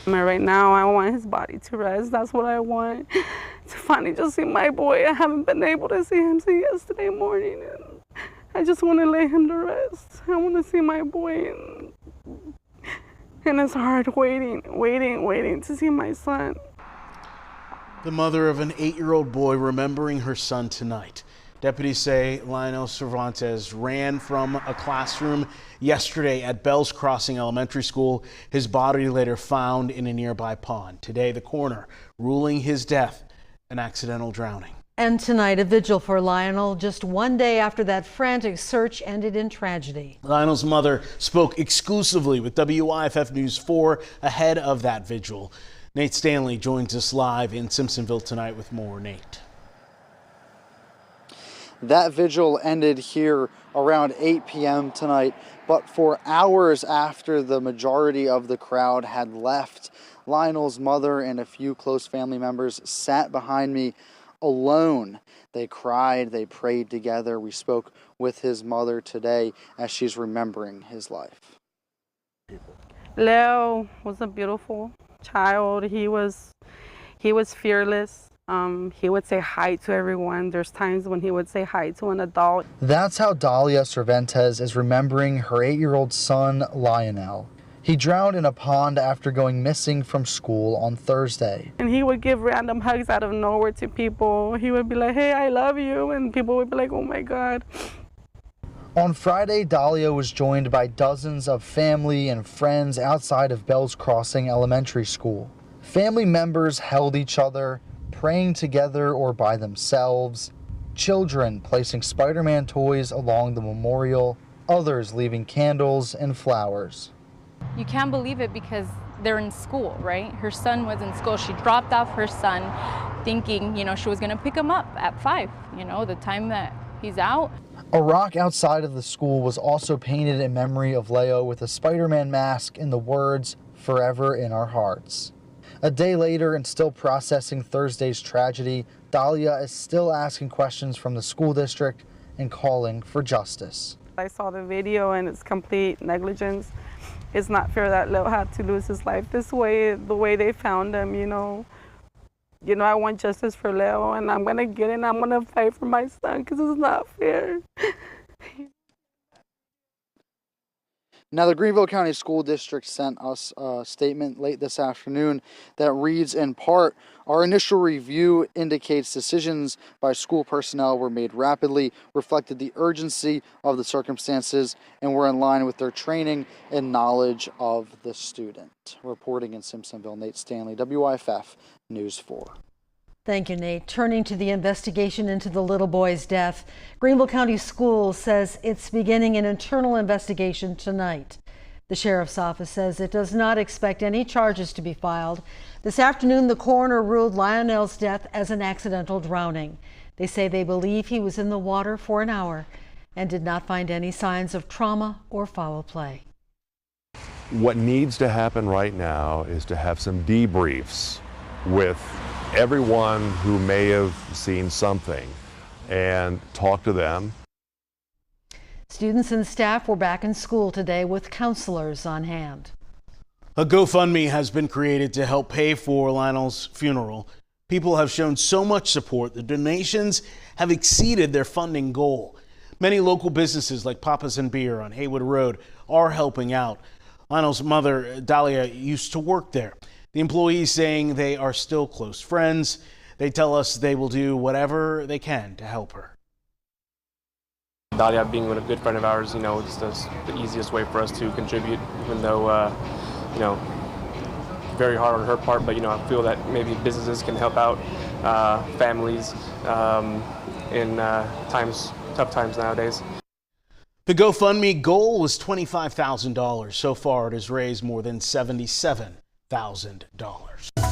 Right now, I want his body to rest. That's what I want, to finally just see my boy. I haven't been able to see him since yesterday morning. And I just want to lay him to rest. I want to see my boy. And it's hard waiting to see my son. The mother of an 8-year-old boy remembering her son tonight. Deputies say Lionel Cervantes ran from a classroom yesterday at Bells Crossing Elementary School. His body later found in a nearby pond. Today, the coroner ruling his death an accidental drowning. And tonight, a vigil for Lionel just one day after that frantic search ended in tragedy. Lionel's mother spoke exclusively with WYFF News 4 ahead of that vigil. Nate Stanley joins us live in Simpsonville tonight with more. Nate. That vigil ended here around 8 p.m. tonight, but for hours after the majority of the crowd had left, Lionel's mother and a few close family members sat behind me alone. They cried, they prayed together. We spoke with his mother today as she's remembering his life. Leo was a beautiful child. He was fearless. He would say hi to everyone. There's times when he would say hi to an adult. That's how Dalia Cervantes is remembering her 8-year-old son, Lionel. He drowned in a pond after going missing from school on Thursday. And he would give random hugs out of nowhere to people. He would be like, hey, I love you. And people would be like, oh my God. On Friday, Dalia was joined by dozens of family and friends outside of Bells Crossing Elementary School. Family members held each other, praying together or by themselves, children placing Spider-Man toys along the memorial, others leaving candles and flowers. You can't believe it because they're in school, right? Her son was in school. She dropped off her son thinking, she was going to pick him up at 5, the time that he's out. A rock outside of the school was also painted in memory of Leo with a Spider-Man mask and the words, "Forever in our hearts." A day later and still processing Thursday's tragedy, Dalia is still asking questions from the school district and calling for justice. I saw the video and it's complete negligence. It's not fair that Leo had to lose his life this way, the way they found him, I want justice for Leo and I'm gonna get it and I'm gonna fight for my son because it's not fair. Now, the Greenville County School District sent us a statement late this afternoon that reads, in part, our initial review indicates decisions by school personnel were made rapidly, reflected the urgency of the circumstances, and were in line with their training and knowledge of the student. Reporting in Simpsonville, Nate Stanley, WYFF News 4. Thank you, Nate. Turning to the investigation into the little boy's death, Greenville County Schools says it's beginning an internal investigation tonight. The sheriff's office says it does not expect any charges to be filed. This afternoon, the coroner ruled Lionel's death as an accidental drowning. They say they believe he was in the water for an hour and did not find any signs of trauma or foul play. What needs to happen right now is to have some debriefs with everyone who may have seen something and talk to them. Students and staff were back in school today with counselors on hand. A GoFundMe has been created to help pay for Lionel's funeral. People have shown so much support. The donations have exceeded their funding goal. Many local businesses like Papa's and Beer on Haywood Road are helping out. Lionel's mother, Dalia, used to work there. The employees saying they are still close friends. They tell us they will do whatever they can to help her. Dalia being a good friend of ours, it's the easiest way for us to contribute, even though, very hard on her part, but, I feel that maybe businesses can help out families in tough times nowadays. The GoFundMe goal was $25,000. So far, it has raised more than $77,000.